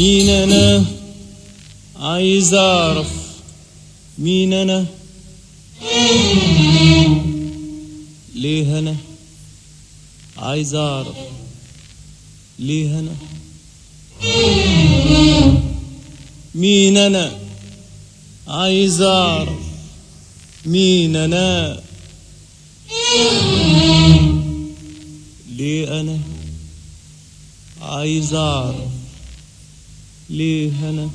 مين أنا؟ عايز أعرف مين أنا؟ ليه أنا؟ عايز أعرف ليه أنا؟ مين أنا؟ عايز أعرف مين أنا؟ ليه أنا؟ عايز أعرف ليه أنا؟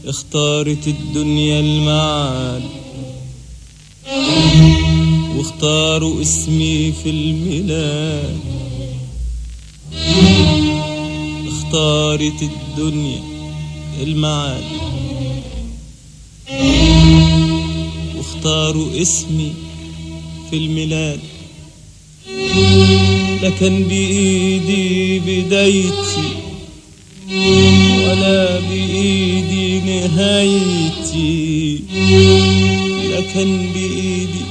اختارت الدنيا المعاد واختاروا اسمي في الميلاد. اختارت الدنيا المعاد واختاروا اسمي في الميلاد. لا كان بإيدي بدايتي ولا بإيدي نهايتي. لا كان بإيدي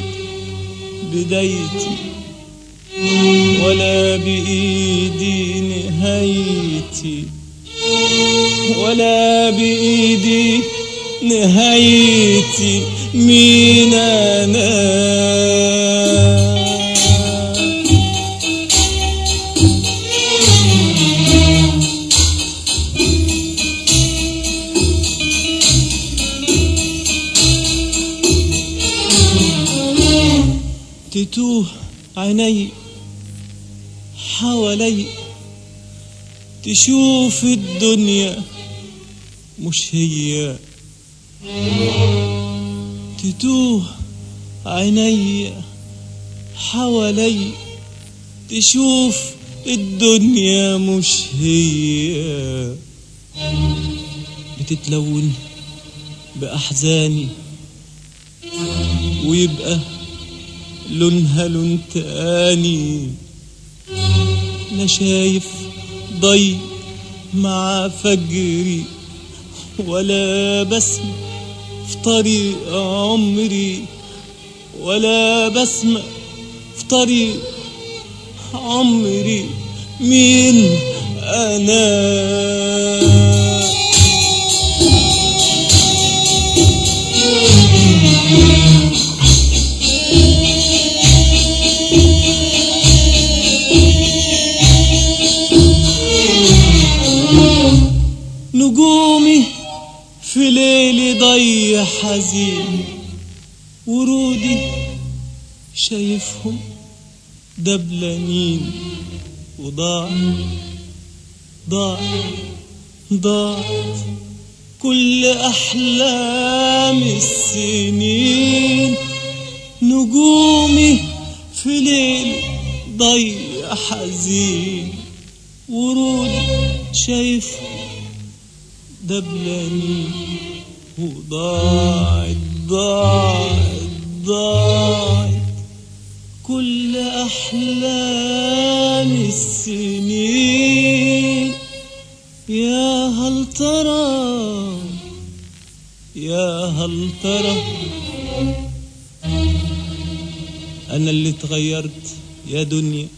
بدايتي ولا بإيدي نهايتي ولا بإيدي نهايتي. مين أنا؟ تتوه عيني حوالي تشوف الدنيا مش هي. تتوه عيني حوالي تشوف الدنيا مش هي. بتتلون بأحزاني ويبقى لونها لون تاني. لا شايف ضي مع فجري ولا بسمة في طريق عمري ولا بسمة في طريق عمري. مين أنا؟ نجومي في ليل ضي حزين ورودي شايفهم دبلانين. ضاعت كل أحلام السنين. نجومي في ليل ضي حزين ورودي شايفهم دبلانين. وضاعت كل أحلام السنين. يا هل ترى أنا اللي اتغيرت يا دنيا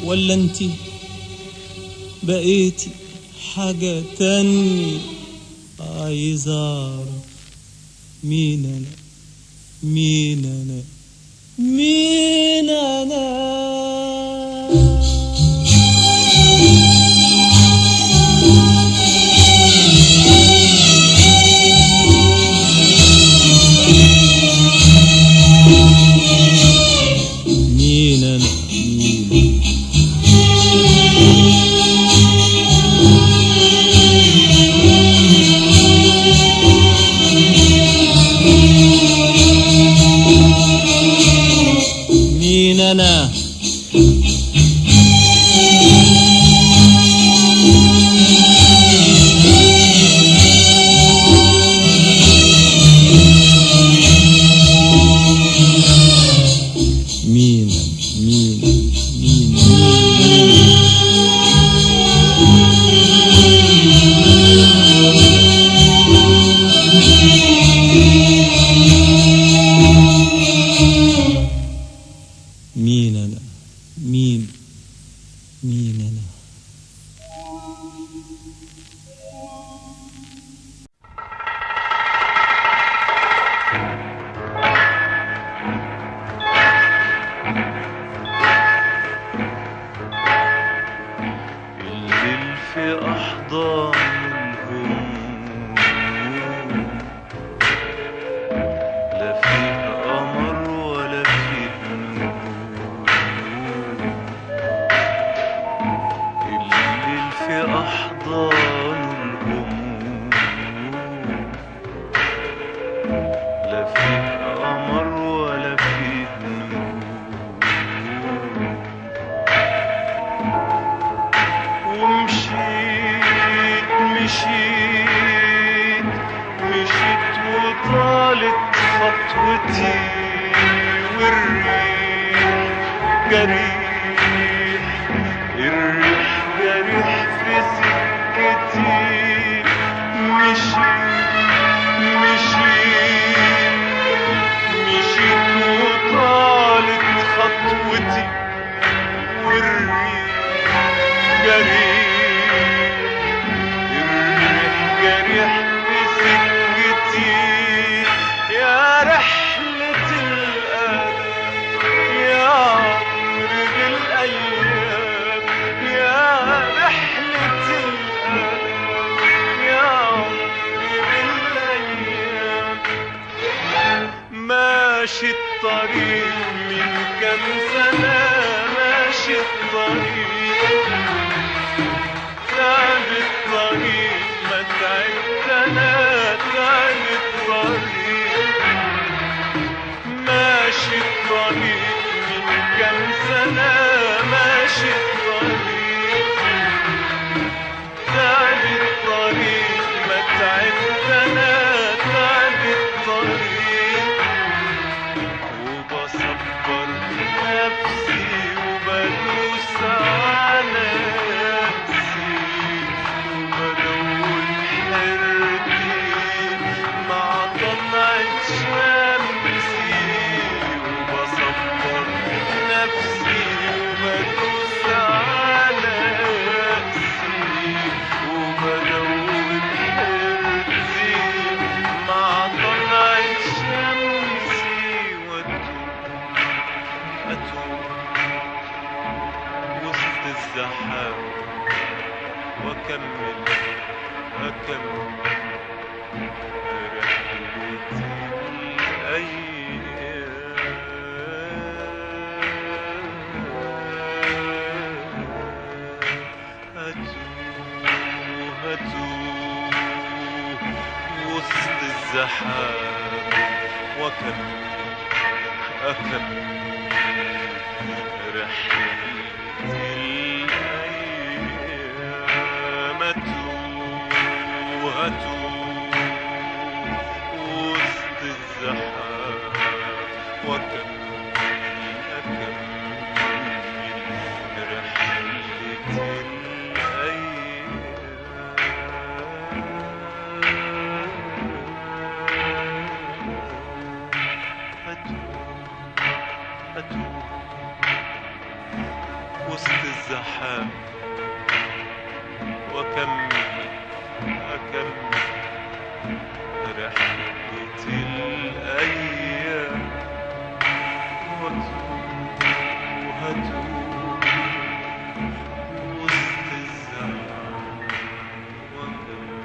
ولا انتي بقيتي حاجة تانية؟ عايز أعرف مين أنا؟ مين أنا؟ مين أنا؟ مين أنا؟ مين أنا؟ وطالت خطوتي والريح جريح، الريح جريح في سكتي، مشيت وطالت خطوتي والريح جريح، الريح جريح في سكتي. يا رحلة الآلام يا عمر بالأيام، يا رحلة الآلام يا عمر بالأيام. ماشي الطريق من كم سنة، ماشي الطريق، تعب الطريق ما تعبت أنا، تعب الطريق. ماشي الطريق من كم سنة، ماشي الطريق، تعب الطريق ما تعبت أنا، تعب الطريق. وبصبر نفسي وبدوس على نفسي، وبدون حيرتي مع طلعة شمسي. وبصبر نفسي وبدوس على نفسي، وبدون حيرتي مع طلعة شمسي. أتوه وسط الزحام وأكمل رحلتي الأيام. أتوه وسط الزحام وأكمل رحلتي الأيام. أتوه وسط الزحام وأكمل رحلتي الأيام. أتوه وسط الزحام وأكمل رحلتي الأيام. وأتوه وسط الزحام وأكمل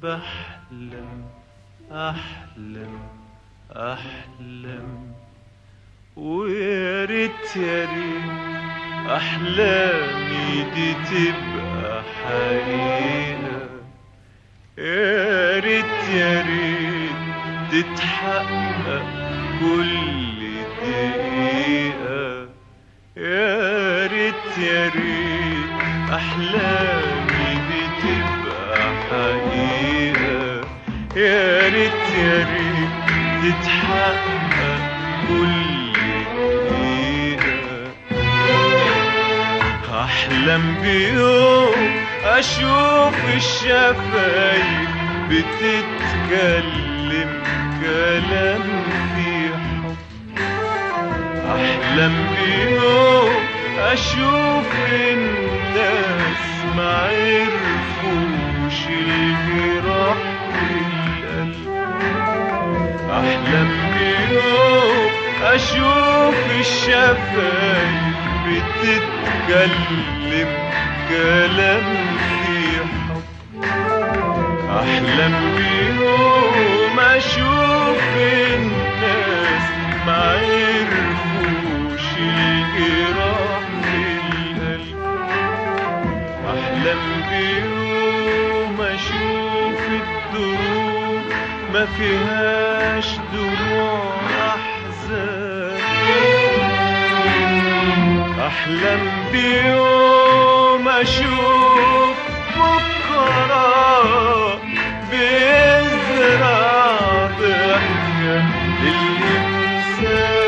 بحلم أحلم أحلم ويا ريت يا ريت أحلامي دي تبقى حقيقة، يا ريت يا ريت تتحقق كل دقيقة. يا ريت يا ريت أحلامي دي تبقى حقيقة. يا ريت يا ريت تتحقق كل دقيقة. أحلم بيوم أشوف الشفايف بتتكلم كلام في حب. أحلم بيوم أشوف الناس ما عرفوش الجراح والقلب. أحلم بيوم أشوف الشفايف بتتكلم كلام في حب. أحلم بيوم أشوف الناس ما عرفوش الجراح في القلب. أحلم بيوم أشوف الدروب ما فيهاش دموع أحزان. أحلم بيوم أشوف بكرة بيزرع ضحكة للإنسان.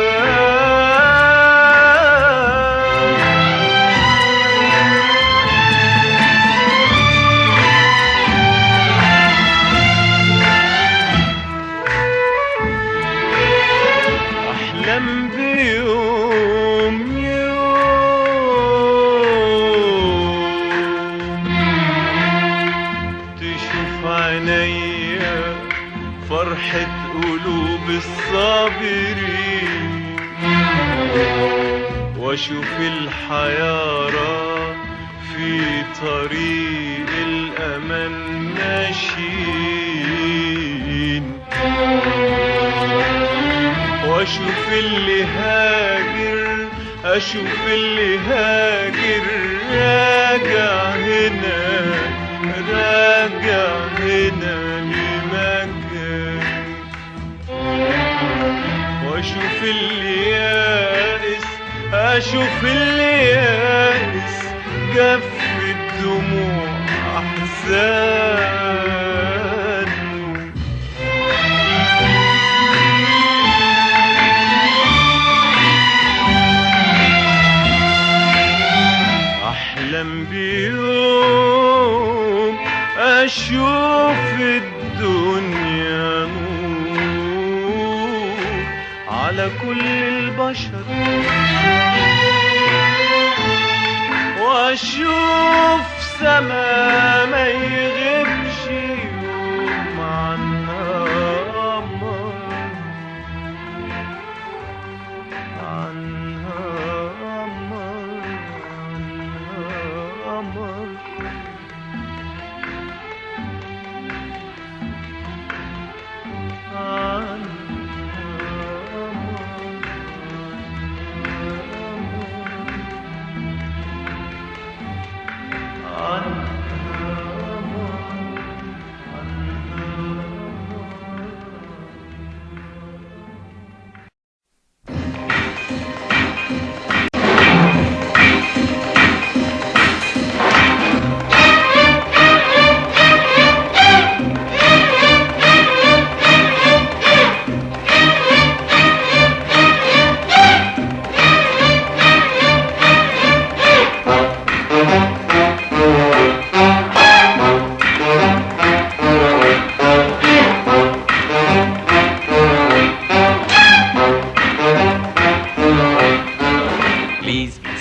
أحلم بيوم تشوف عينيا فرحة قلوب الصابرين، واشوف الحيارى في طريق الأمان ماشيين، واشوف اللي هاجر، اشوف اللي هاجر راجع هنا، راجع هنا لمكان، واشوف اللي يائس، اشوف اللي يائس جف الدموع احزان. أحلم بيوم أشوف الدنيا نور على كل البشر، وأشوف سما ما يغيبش يوم عنها قمر، عنها قمر، قمر.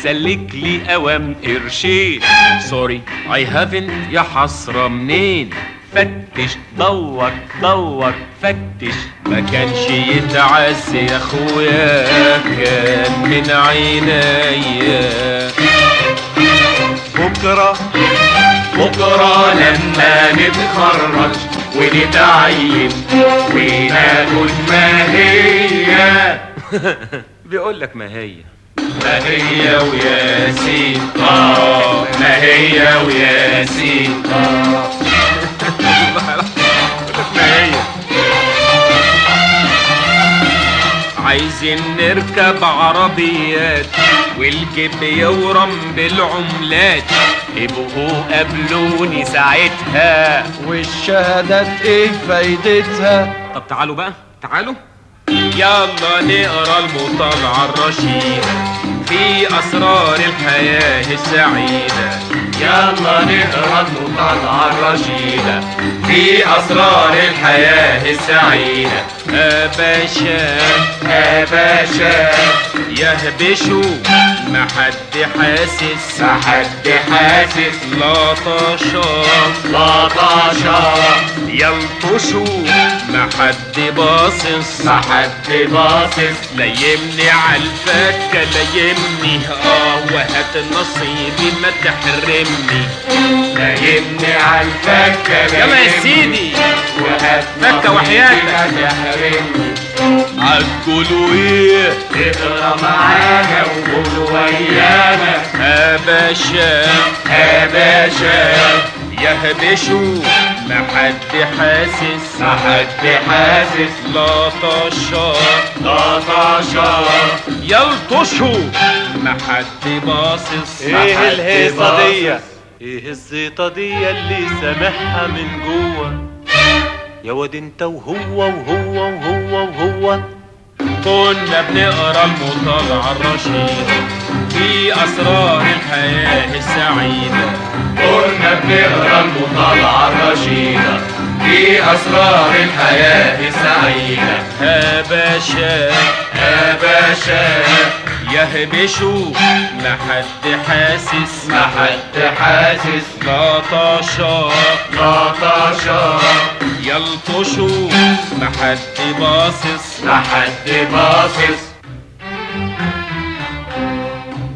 سلك لي اوام قرشين. سوري I haven't يا حسرة منين؟ فتش دور دور فتش، ما كانش يتعز يا اخويا كان من عينيا. بكرة بكرة لما نتخرج ونتعين وناخد ما هي بيقولك ما هي، ما هي وياسين، ما هي وياسين، ما هي عايزين نركب عربيات والجيب يورم بالعملات، ابقوا قابلوني ساعتها. والشهادات ايه فايدتها؟ طب تعالوا بقى، تعالوا يلا نقرا المطالعة الرشيدة في أسرار الحياة السعيدة. يلا نقرا المطالعة الرشيدة في أسرار الحياة السعيدة. باشا باشا يهبشوا ما حد حاسس، ما حد حاسس. لطشا لطشا يلطشوا ما حد باصص، ما حد باصص. ليمني عالفكة ليمني وهات نصيبي ما تحرمني. ليمني عالفكة يلا يا سيدي وهات فكة وحياتك ما تحرمني. عالقولوا ايه؟ اقرا معانا وقولوا ويانا. باشا باشا يهبشوا ما حد حاسس، ما حد حاسس. لطشا لطشا يلطشوا ما حد باصص. ايه الهيصة دي؟ ايه الزيطة دي اللي سامعها من جوه؟ يا واد انت وهو وهو وهو وهو. كنا بنقرا المطالعة الرشيدة في أسرار الحياة السعيدة. كنا بنقرا المطالعة الرشيدة في أسرار الحياة السعيدة. باشا باشا يهبشوا ما حد حاسس، ما حد حاسس. لطشا لطشا يلطشوا ما حد باصص، ما حد باصص.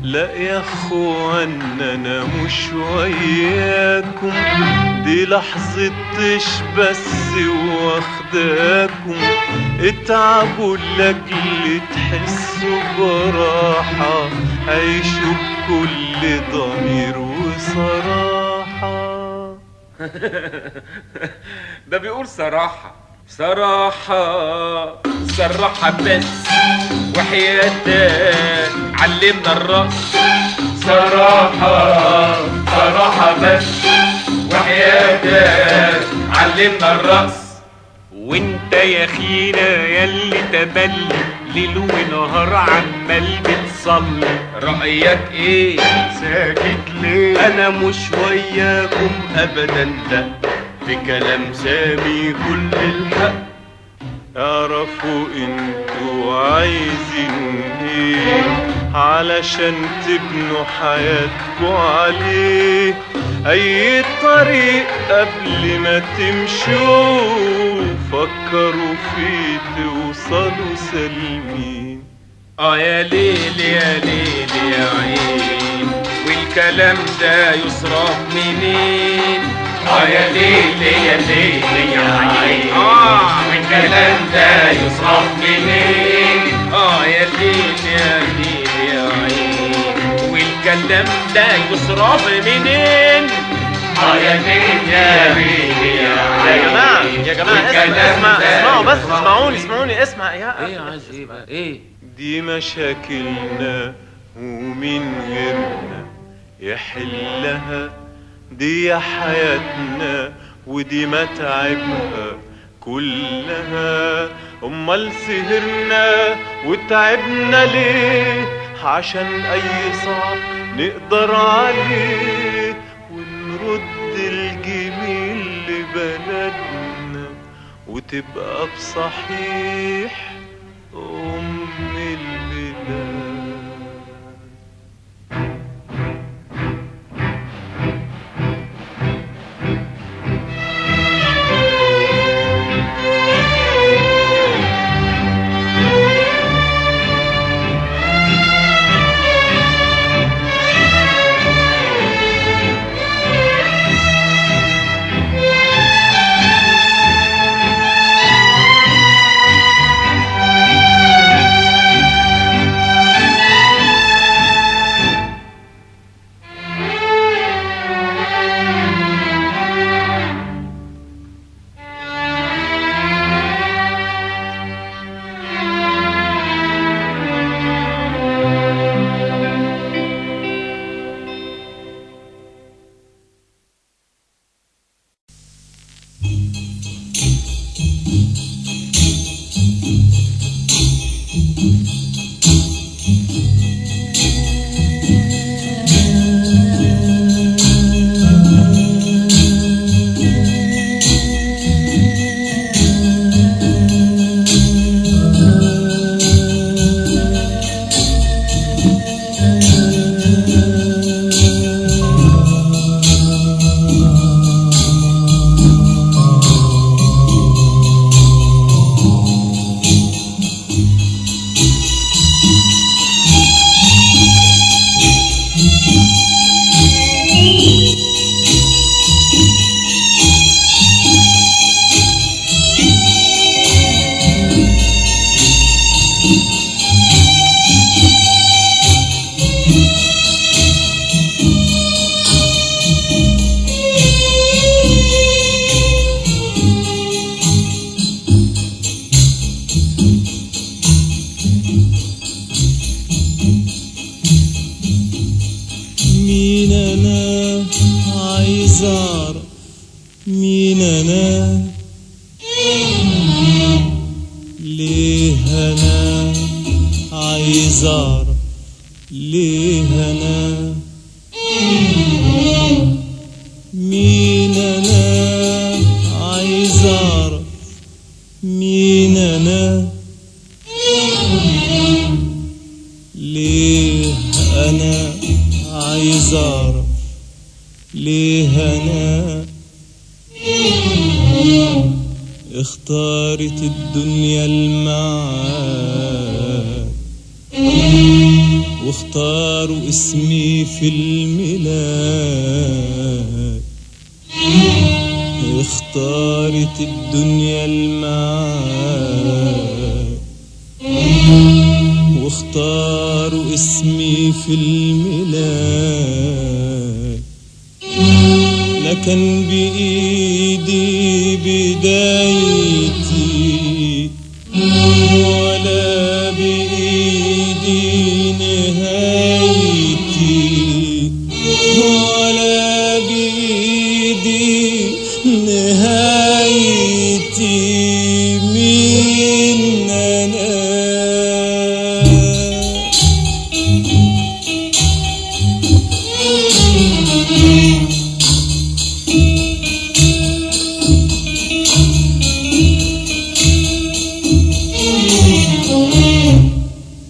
لا يا اخوان انا مش وياكم، دي لحظة طش بس واخداكم. اتعبوا لاجل تحسوا براحة، عيشوا بكل ضمير وصراحة. ده بيقول صراحة صراحة صراحة بس وحياتك علمنا الرقص. صراحة صراحة بس وحياتك علمنا الرقص. وانت يا خينا ياللي تبلي ليل ونهار عمال بتصلي، رأيك ايه؟ ساكت ليه؟ انا مش وياكم ابدا، لا في كلام سامي كل الحق. اعرفوا انتوا عايزين ايه علشان تبنوا حياتكوا عليه. اي طريق قبل ما تمشوا فكروا فيه توصلوا سالمين. يا ليل يا ليل يا عين، والكلام ده يصرف منين؟ يا ليل يا ليل يا عين، والكلام ده يصرف منين؟ يا ليل يا ليل يا عين، والكلام ده يصرف منين؟ يا ليل يا ليل يا عين. يا جماعة يا جماعة اسمعوا بس، اسمعوني اسمع يا ايه عايز ايه بقى؟ ايه دي مشاكلنا ومين غيرنا يحلها؟ دي حياتنا ودي متاعبها كلها. امال سهرنا وتعبنا ليه؟ عشان اي صعب نقدر عليه ونرد الجميل لبلدنا وتبقى بصحيح ام البلاد. مين انا عايز اعرف مين انا ليه انا عايز اعرف ليه انا مين انا عايز اعرف مين انا ليه انا عايز اعرف ليه انا اختارت الدنيا المعاد واختاروا اسمي في الميلاد اختارت الدنيا المعاد واختاروا اسمي في الميلاد لا كان بإيدي بدايتي ولا بإيدي نهايتي ولا بإيدي نهايتي مين أنا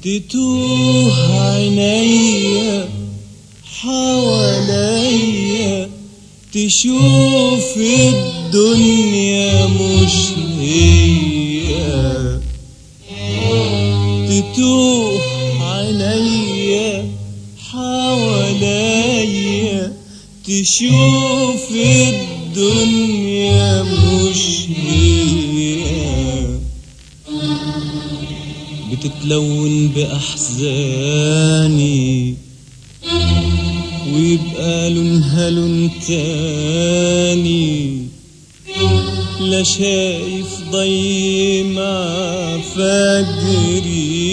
تتوه عينيا حواليا تشوف الدنيا مش هي تتوه عينيا حواليا تشوف الدنيا مش هي بتتلون بأحزاني ويبقى لونها لون تاني لا شايف ضي مع فجري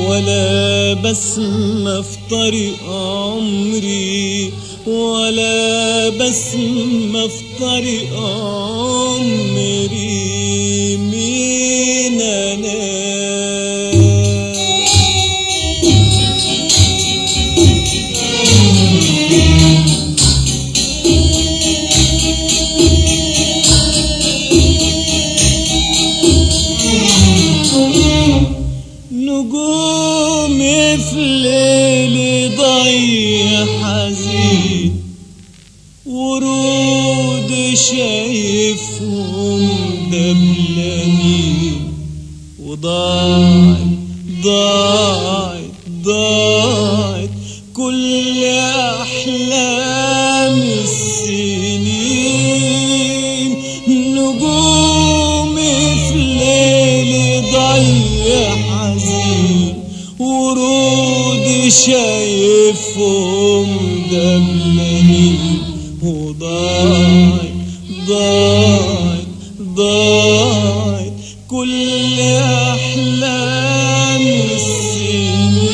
ولا بسمة في طريق عمري ولا بسمة في طريق عمري مين أنا نجوم في الليل ضيع حزين ورود شايفهم دبلانين وضاعت كل أحلام السنين نجوم في الليل ضيع حزين ورود شايفهم دبلانين وضاعت كل أحلام السنين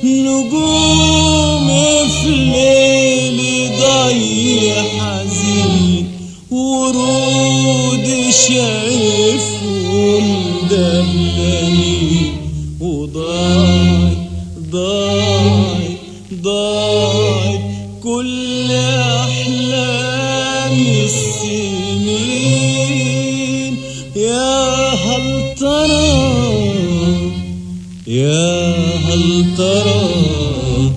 نجوم في الليل ضيع حزين ورود شايفهم دبلانين وضاعت كل أحلام السنين يا هل ترى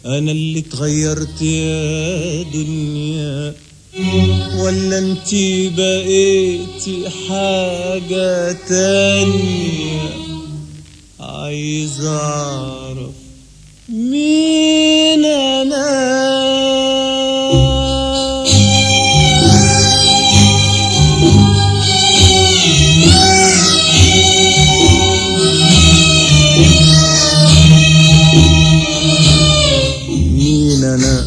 أنا اللي اتغيرت يا دنيا ولا انتي بقيتي حاجة تانية عايز أعرف مين أنا انا